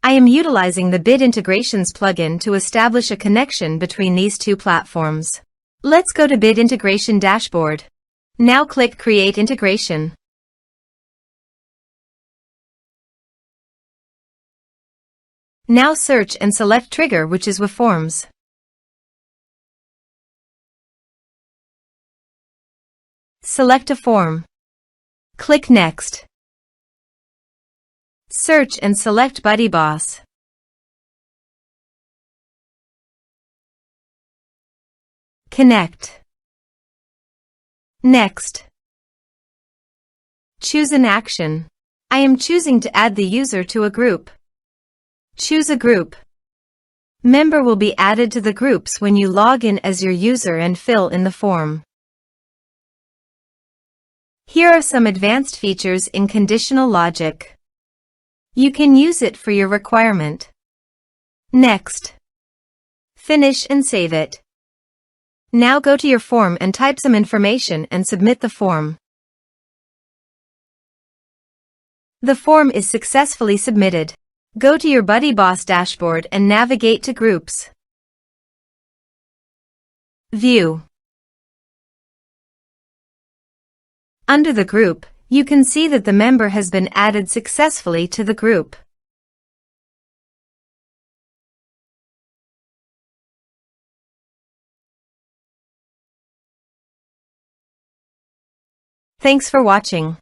I am utilizing the Bit Integrations plugin to establish a connection between these two platforms. Let's go to Bit Integration Dashboard. Now click Create Integration. Now search and select Trigger, which is weForms. Select a form. Click Next. Search and select BuddyBoss. Connect. Next. Choose an action. I am choosing to add the user to a group. Choose a group. Member will be added to the groups when you log in as your user and fill in the form. Here are some advanced features in conditional logic. You can use it for your requirement. Next. Finish and save it. Now go to your form and type some information and submit the form. The form is successfully submitted. Go to your BuddyBoss dashboard and navigate to Groups. View. Under the group, you can see that the member has been added successfully to the group. Thanks for watching.